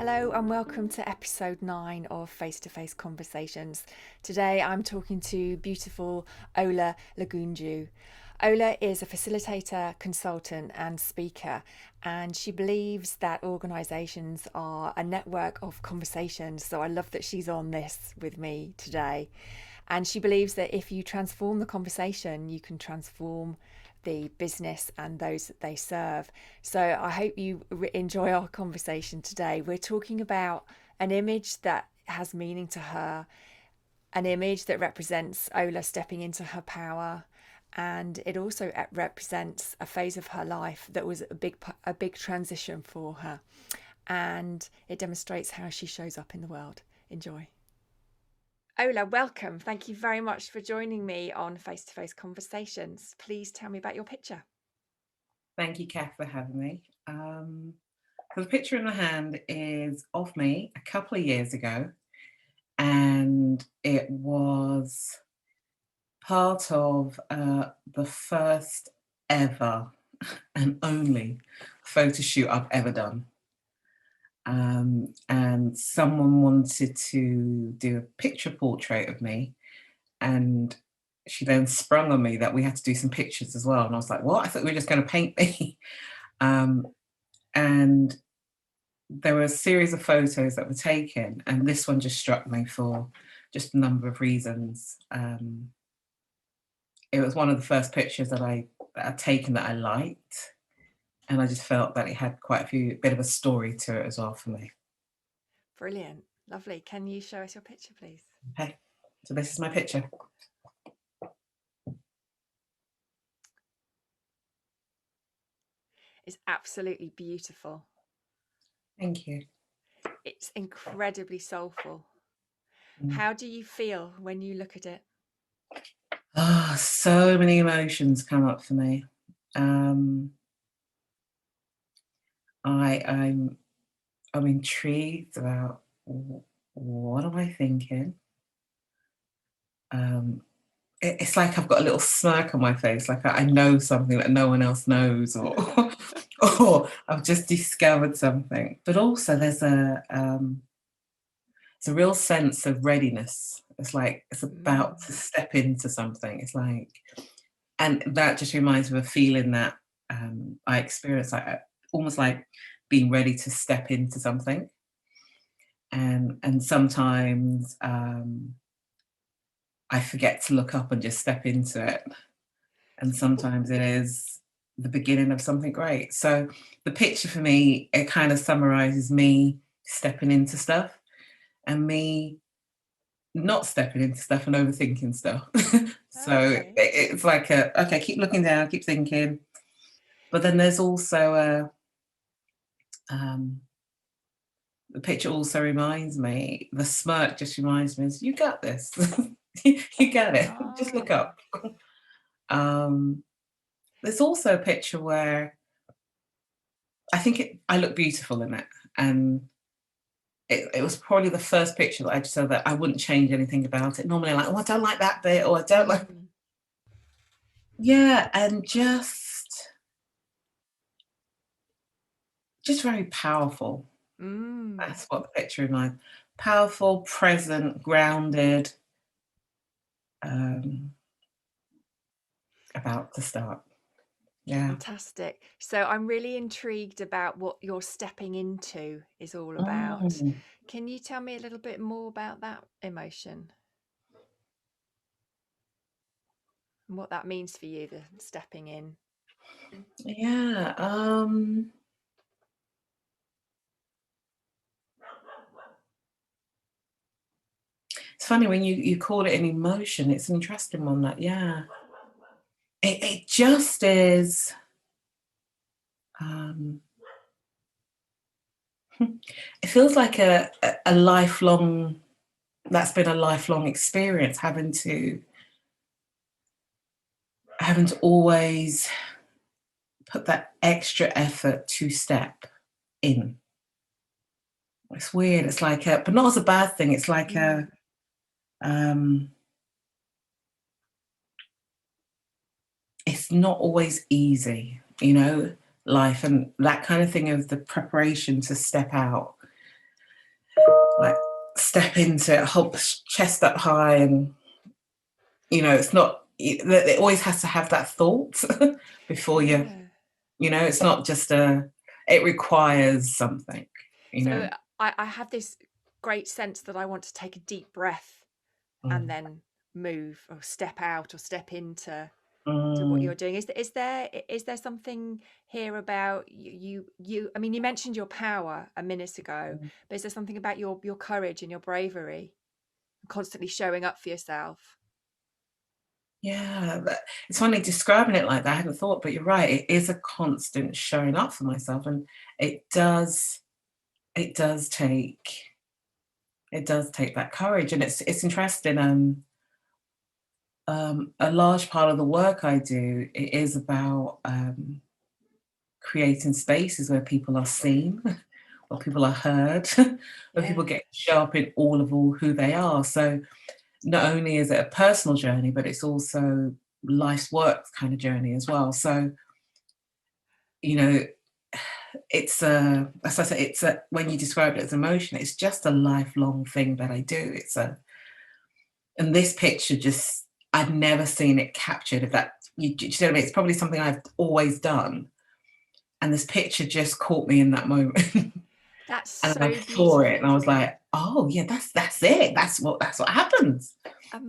Hello and welcome to episode 9 of Face to Face Conversations. Today I'm talking to beautiful Ola Lagunju. Ola is a facilitator, consultant, and speaker, and she believes that organisations are a network of conversations. So I love that she's on this with me today. And she believes that if you transform the conversation, you can transform the business and those that they serve. So I hope you enjoy our conversation today. We're talking about an image that has meaning to her, an image that represents Ola stepping into her power, and it also represents a phase of her life that was a big transition for her, and it demonstrates how she shows up in the world. Enjoy. Ola, welcome. Thank you very much for joining me on Face to Face Conversations. Please tell me about your picture. Thank you, Kath, for having me. So the picture in my hand is of me a couple of years ago, and it was part of the first ever and only photo shoot I've ever done. And someone wanted to do a picture portrait of me, and she then sprung on me that we had to do some pictures as well. And I was like, what? I thought we were just going to paint me. um, and there were a series of photos that were taken, and this one just struck me for just a number of reasons. It was one of the first pictures that I'd taken that I liked, and I just felt that it had quite a bit of a story to it as well for me. Brilliant. Lovely. Can you show us your picture, please? Okay, so this is my picture. It's absolutely beautiful. Thank you. It's incredibly soulful. Mm. How do you feel when you look at it? So many emotions come up for me. I'm intrigued about what am I thinking. It's like I've got a little smirk on my face, like I know something that no one else knows, or or I've just discovered something. But also it's a real sense of readiness. It's like it's about to step into something. It's like, and that just reminds me of a feeling that I experienced, like almost like being ready to step into something. And sometimes I forget to look up and just step into it. And sometimes it is the beginning of something great. So the picture for me, it kind of summarizes me stepping into stuff and me not stepping into stuff and overthinking stuff. So Okay. it's like okay, keep looking down, keep thinking. But then there's also the picture also reminds me, the smirk just reminds me, is you got this. You got it. Just look Ah. up. There's also a picture where I think I look beautiful in it, and it was probably the first picture that I just said that I wouldn't change anything about it. Normally, I'm like, oh, I don't like that bit, or I don't like, yeah, and just very powerful. That's what the picture reminds. Powerful, present, grounded, um, about to start. Yeah. Fantastic. So I'm really intrigued about what you're stepping into is all about. Mm. Can you tell me a little bit more about that emotion and what that means for you, the stepping in? Yeah. It's funny when you call it an emotion. It's an interesting one. That, yeah. It just is. Um, it feels like a lifelong. That's been a lifelong experience, having to always put that extra effort to step in. It's weird. It's like but not as a bad thing. It's like um, it's not always easy, life, and that kind of thing of the preparation to step out. like step into it, hold chest up high, and it's not. It always has to have that thought before you. Yeah. It's not just a. It requires something. You So know. I have this great sense that I want to take a deep breath and Mm. then move or step out or step into to what Mm. you're doing. Is there something here about I mean, you mentioned your power a minute ago, but is there something about your courage and your bravery, constantly showing up for yourself? Yeah, it's funny describing it like that. I hadn't thought, but you're right. It is a constant showing up for myself, and it does. It does take. It does take that courage, and it's interesting. A large part of the work I do it is about creating spaces where people are seen, where people are heard, where people Yeah. get to show up in all who they are. So not only is it a personal journey, but it's also life's work kind of journey as well. So you know, it's as I said, it's a when you describe it as emotion, it's just a lifelong thing that I do. And this picture just I'd never seen it captured. If that do you know what I mean? It's probably something I've always done, and this picture just caught me in that moment. That's And I so saw it, and I was beautiful. like, "Oh yeah, that's it. That's what happens."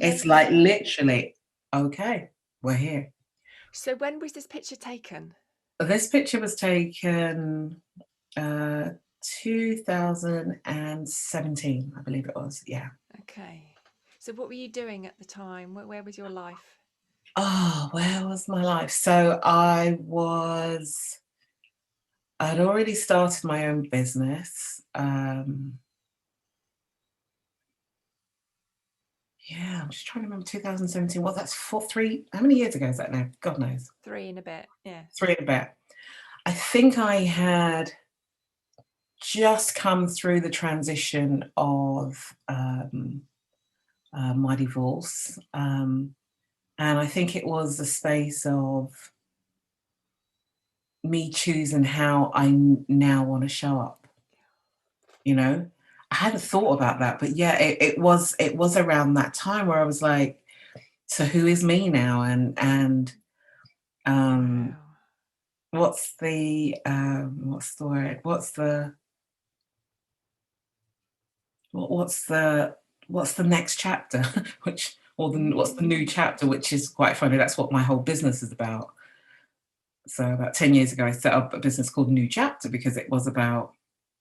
It's like Amazing. literally, okay, we're here. So when was this picture taken? This picture was taken uh, 2017, I believe it was. Yeah. Okay. So what were you doing at the time? Where was your life? Oh, where was my life? So I'd already started my own business. Yeah, I'm just trying to remember 2017. What that's four, three. How many years ago is that now? God knows. 3 and a bit. Yeah. Three and a bit. I think I had just come through the transition of my divorce. And I think it was a space of me choosing how now want to show up. You know, I hadn't thought about that, but yeah, it was around that time where I was like, so who is me now? And um, Wow. what's the word? What's the next chapter? What's the new Mm. chapter? Which is quite funny. That's what my whole business is about. So about 10 years ago, I set up a business called New Chapter because it was about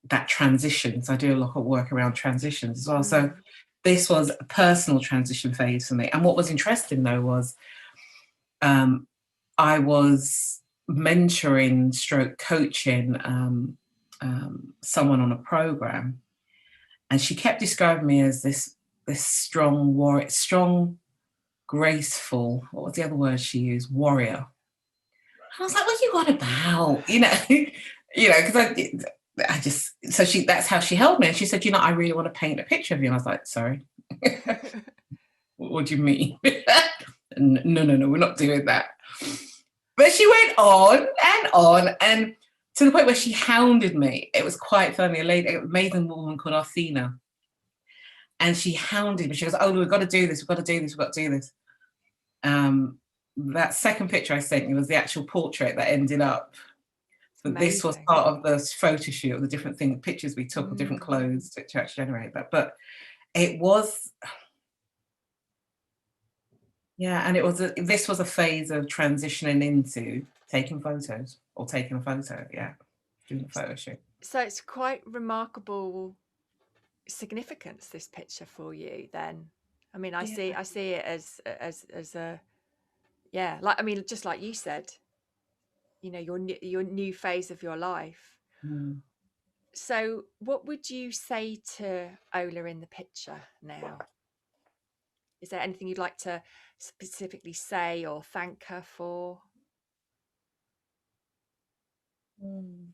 that transition. So I do a lot of work around transitions as well. So Mm. this was a personal transition phase for me. And what was interesting though was um, I was mentoring stroke coaching someone on a program, and she kept describing me as this strong warrior, strong, graceful. What was the other word she used? Warrior. I was like, "What you on about?" Because I just so she that's how she held me, and she said, "I really want to paint a picture of you." And I was like, "Sorry, what do you mean?" No, no, no, we're not doing that. But she went on, and to the point where she hounded me. It was quite funny. A lady, an amazing woman called Athena, and she hounded me. She goes, "Oh, we've got to do this. We've got to do this. We've got to do this." Um, that second picture I sent you was the actual portrait that ended up. It's But this was amazing. part of the photo shoot of the different pictures we took of different Mm. clothes to actually generate that. But it was, yeah, and this was a phase of transitioning into taking photos or taking a photo, yeah, doing a photo shoot. So it's quite remarkable significance, this picture for you then. I mean, I Yeah. see I see it as a, yeah, like, I mean, just like you said, your new phase of your life. Mm. So what would you say to Ola in the picture now? Is there anything you'd like to specifically say or thank her for? Mm.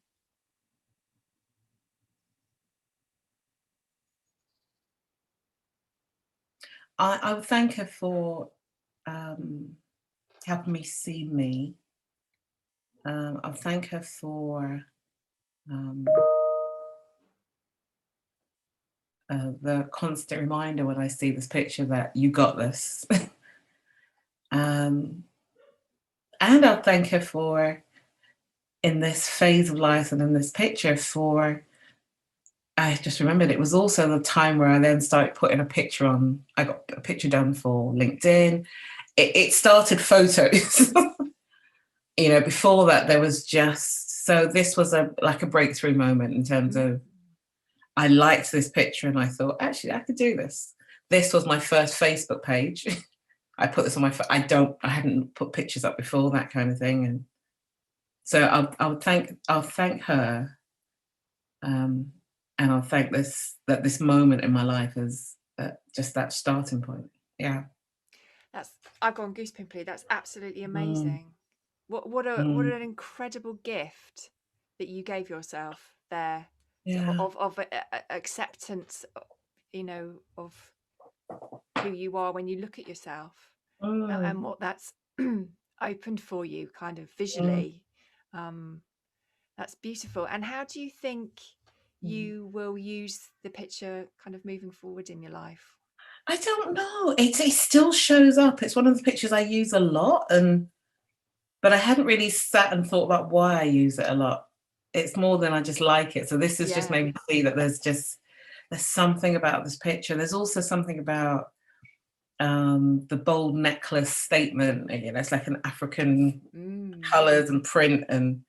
I would thank her for um, helping me see me. I would thank her for um, the constant reminder when I see this picture that you got this. um, and I'll thank her for, in this phase of life and in this picture, for, I just remembered it was also the time where I then started putting a picture on. I got a picture done for LinkedIn. It started photos. Before that there was just, so this was like a breakthrough moment in terms of, I liked this picture and I thought, actually, I could do this. This was my first Facebook page. I put this on my phone. I hadn't put pictures up before, that kind of thing. And so I'll thank her, and I'll thank this moment in my life as just that starting point. Yeah. I've gone goose pimply. That's absolutely Mm, amazing. What mm, an incredible gift that you gave yourself there, yeah. of acceptance, of who you are when you look at yourself, Mm, and what that's opened for you, kind of mm, visually. Um, that's beautiful. And how do you think mm. you will use the picture kind of moving forward in your life? I don't know. It still shows up. It's one of the pictures I use a lot, but I hadn't really sat and thought about why I use it a lot. It's more than I just like it. So this has just Yeah. made me see that there's something about this picture. There's also something about the bold necklace statement. It's like an African Mm. colours and print, and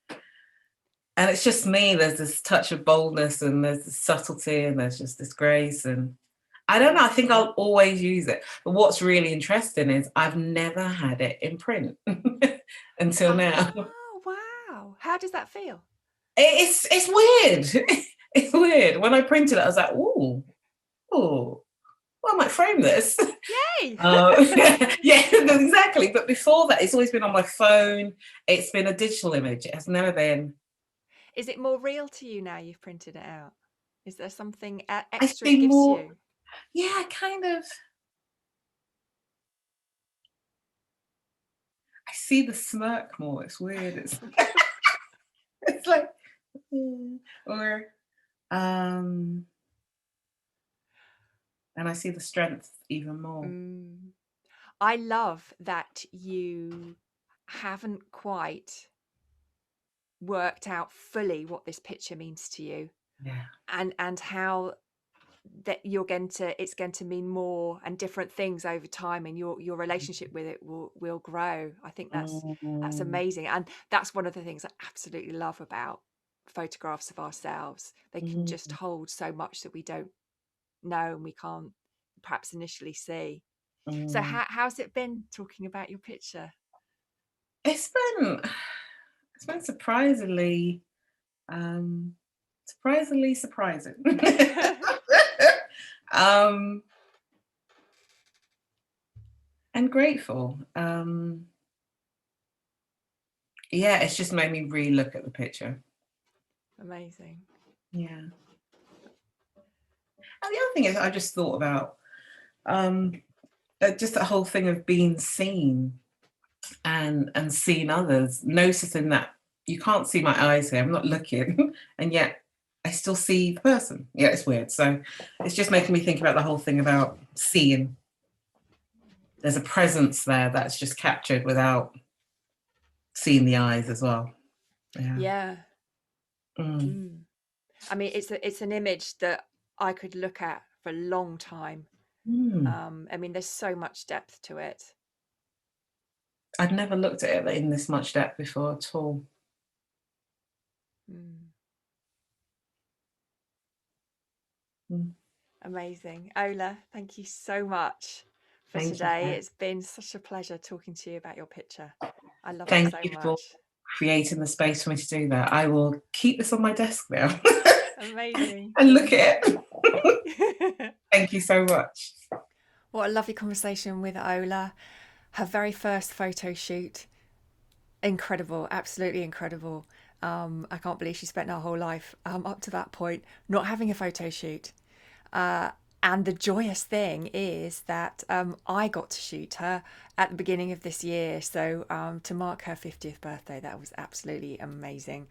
it's just me. There's this touch of boldness and there's this subtlety and there's just this grace, and I don't know. I think Beautiful. I'll always use it. But what's really interesting is I've never had it in print until now. Oh, wow. How does that feel? It's weird. It's weird. When I printed it, I was like, ooh, ooh, well, I might frame this. Yay! Yeah, exactly. But before that, it's always been on my phone. It's been a digital image. It has never been. Is it more real to you now you've printed it out? Is there something I extra it see gives more. you? Yeah, kind of. I see the smirk more. It's weird. It's like, or um, and I see the strength even more. Mm. I love that you haven't quite worked out fully what this picture means to you, Yeah. and how that it's going to mean more and different things over time, and your relationship with it will grow. I think that's Mm, amazing, and that's one of the things I absolutely love about photographs of ourselves. They can just mm, hold so much that we don't know and we can't perhaps initially see. So mm. how's it been talking about your picture? It's been it's been um, surprisingly surprising. um, and grateful. Yeah, it's just made me re-look at the picture. Amazing. Yeah. And the other thing is, I just thought about um, just that whole thing of being seen and seeing others, noticing that you can't see my eyes here. I'm not looking, and yet I still see the person. Yeah, it's weird. So it's just making me think about the whole thing about seeing. There's a presence there that's just captured without seeing the eyes as well. Yeah. Yeah. Mm. Mm. I mean, it's an image that I could look at for a long time. Mm. I mean, there's so much depth to it. I'd never looked at it in this much depth before at all. Mm. Mm. Amazing. Ola, thank you so much for Thank you, today. Kat. It's been such a pleasure talking to you about your picture. I love it Thank so you for much. creating the space for me to do that. I will keep this on my desk now Amazing. and look at it. Thank you so much. What a lovely conversation with Ola. Her very first photo shoot. Incredible, absolutely incredible. I can't believe she spent her whole life up to that point not having a photo shoot. And the joyous thing is that I got to shoot her at the beginning of this year. So to mark her 50th birthday, that was absolutely amazing.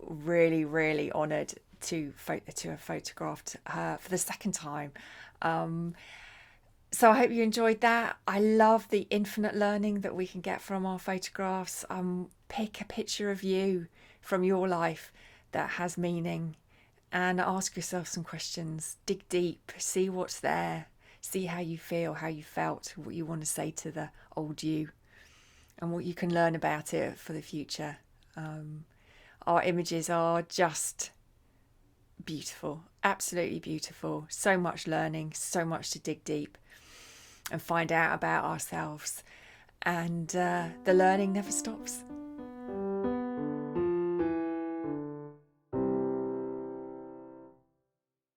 Really, really honoured to have photographed her for the second time. So I hope you enjoyed that. I love the infinite learning that we can get from our photographs. Pick a picture of you from your life that has meaning and ask yourself some questions. Dig deep, see what's there, see how you feel, how you felt, what you want to say to the old you, and what you can learn about it for the future. Our images are just beautiful, absolutely beautiful. So much learning, so much to dig deep and find out about ourselves. And the learning never stops.